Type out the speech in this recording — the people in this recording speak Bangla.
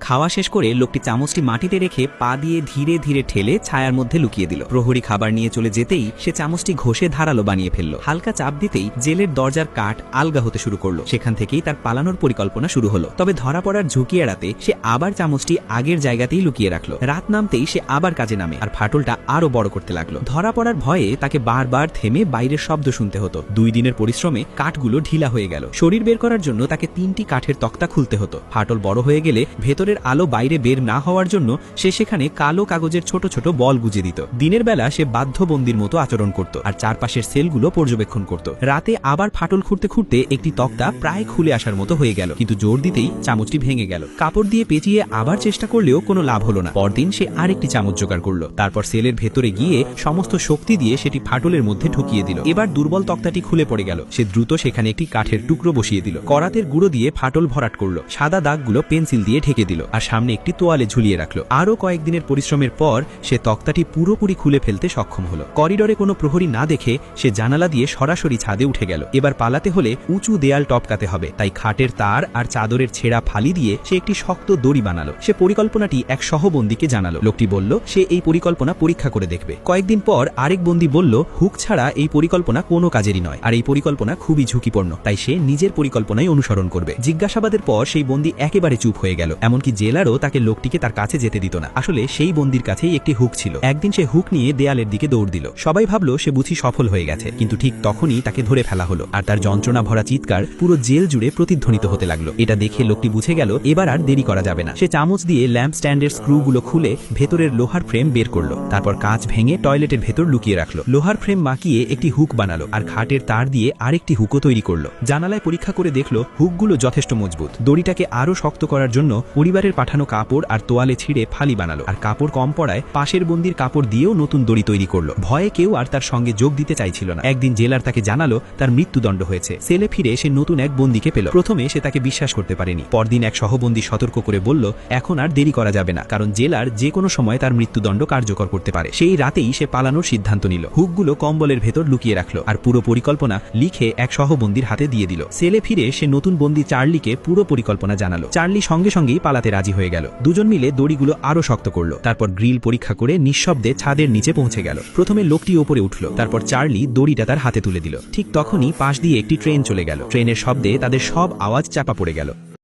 খাওয়া শেষ করে লোকটি চামচটি মাটিতে রেখে পা দিয়ে ধীরে ধীরে ঠেলে ছায়ার মধ্যে লুকিয়ে দিল। প্রহরী খাবার নিয়ে চলে যেতেই সে চামচটি ঘষে ধারালো বানিয়ে ফেলল। হালকা চাপ দিতেই জেলের দরজার কাঠ আলগা হতে শুরু করলো। সেখান থেকেই তার পালানোর পরিকল্পনা শুরু হলো। তবে ধরা পড়ার ঝুঁকি এড়াতে সে আবার চামচটি আগের জায়গাতেই লুকিয়ে রাখলো। রাত নামতেই সে আবার কাজে নামে আর ফাটলটা আরো বড় করতে লাগলো। ধরা পড়ার ভয়ে তাকে বারবার থেমে বাইরের শব্দ শুনতে হতো। 2 দিনের পরিশ্রমে কাঠগুলো ঢিলা হয়ে গেল। শরীর বের করার জন্য তাকে 3টি কাঠের তক্তা খুলতে হতো। ফাটল বড় হয়ে গেলে ভেতরের আলো বাইরে বের না হওয়ার জন্য সে সেখানে কালো কাগজের ছোট ছোট বল গুজে দিত। দিনের বেলা সে বাধ্যবন্দির মতো আচরণ করত আর চারপাশের সেলগুলো পর্যবেক্ষণ করত। রাতে আবার ফাটল খুঁড়তে খুঁড়তে একটি তক্তা প্রায় খুলে আসার মতো হয়ে গেল, কিন্তু জোর দিতেই চামচটি ভেঙে গেল। কাপড় দিয়ে পেঁচিয়ে আবার চেষ্টা করলেও কোনো লাভ হলো না। পরদিন সে আরেকটি চামচ জোগাড় করলো। তারপর সেলের ভেতরে গিয়ে সমস্ত শক্তি দিয়ে সেটি ফাটলের মধ্যে ঢুকিয়ে দিল। এবার দুর্বল তক্তাটি খুলে পড়ে গেল। সে দ্রুত সেখানে একটি কাঠের টুকরো বসিয়ে দিল। করাতের গুঁড়ো দিয়ে ফাটল ভরাট করলো। সাদা দাগগুলো পেন্সিল দিয়ে ঢেকে দিল আর সামনে একটি তোয়ালে ঝুলিয়ে রাখলো। আরো কয়েকদিনের পরিশ্রমের পর সে তক্তাটি পুরোপুরি খুলে ফেলতে সক্ষম হলো। করিডোরে কোনো প্রহরী না দেখে সে জানালা দিয়ে সরাসরি ছাদে উঠে গেল। এবার পালাতে হলে উঁচু দেয়াল টপকাতে হবে, তাই খাটের তার আর চাদরের ছেঁড়া ফালি দিয়ে সে একটি শক্ত দড়ি বানালো। সে পরিকল্পনাটি এক সহবন্দীকে জানালো। লোকটি বলল সে এই পরিকল্পনা পরীক্ষা করে দেখবে। কয়েকদিন পর আরেক বন্দী বলল হুক ছাড়া এই পরিকল্পনা কোনো কাজেরই নয় আর এই পরিকল্পনা খুবই ঝুঁকিপূর্ণ, তাই সে নিজের পরিকল্পনাই অনুসরণ করবে। জিজ্ঞাসাবাদের পর সেই বন্দী একেবারে চুপ হয়ে গেল। এমনকি জেলারও তাকে লোকটিকে তার কাছে যেতে দিত না। আসলে সেই বন্দির কাছেই একটি হুক ছিল। একদিন সে হুক নিয়ে দেয়ালের দিকে দৌড় দিল। সবাই ভাবলো সে বুঝি সফল হয়ে গেছে, কিন্তু ঠিক তখনই তাকে ধরে ফেলা হলো আর তার যন্ত্রণা ভরা চিৎকার পুরো জেল জুড়ে প্রতিধ্বনিত হতে লাগলো। এটা দেখে লোকটি বুঝে গেল এবার আর দেরি করা যাবে না। সে চামচ দিয়ে ল্যাম্প স্ট্যান্ডের স্ক্রুগুলো খুলে ভেতরের লোহার ফ্রেম বের করলো। তারপর কাঁচ ভেঙে টয়লেটের ভেতর লুকিয়ে রাখলো। লোহার ফ্রেম মাকিয়ে একটি হুক বানালো আর খাটের তার দিয়ে আরেকটি হুকও তৈরি করলো। জানালায় পরীক্ষা করে দেখলো হুকগুলো যথেষ্ট মজবুত। দড়িটাকে আরো শক্ত করার জন্য পরিবারের পাঠানো কাপড় আর তোয়ালে ছিঁড়ে ফালি বানালো আর কাপড় কম পড়ায় পাশের বন্দির কাপড় দিয়েও নতুন দড়ি তৈরি করলো। ভয়ে কেউ আর তার সঙ্গে যোগ দিতে চাইছিল না। একদিন জেলার তাকে জানালো তার মৃত্যুদণ্ড হয়েছে। সেলে ফিরে সে নতুন এক বন্দীকে পেল। প্রথমে সে তাকে বিশ্বাস করতে পারেনি। পরদিন এক সহবন্দী সতর্ক করে বলল এখন আর দেরি করা যাবে না, কারণ জেলার যে কোনো সময় তার মৃত্যুদণ্ড কার্যকর করতে পারে। সেই রাতেই সে পালানোর সিদ্ধান্ত নিল। হুকগুলো কম্বলের ভেতর লুকিয়ে রাখলো আর পুরো পরিকল্পনা লিখে এক সহবন্দীর হাতে দিয়ে দিল। সেলে ফিরে সে নতুন বন্দী চার্লিকে পুরো পরিকল্পনা জানালো। চার্লি সঙ্গে সঙ্গেই পালাতে রাজি হয়ে গেল। দুজন মিলে দড়িগুলো আরো শক্ত করলো। তারপর গ্রিল পরীক্ষা করে নিঃশব্দে ছাদের নিচে পৌঁছে গেল। প্রথমে লোকটি ওপরে উঠল, তারপর চার্লি দড়িটা তার হাতে তুলে দিল। ঠিক তখনই পাশ দিয়ে একটি ট্রেন চলে গেল। ট্রেনের শব্দে তাদের সব আওয়াজ চাপা পড়ে গেল।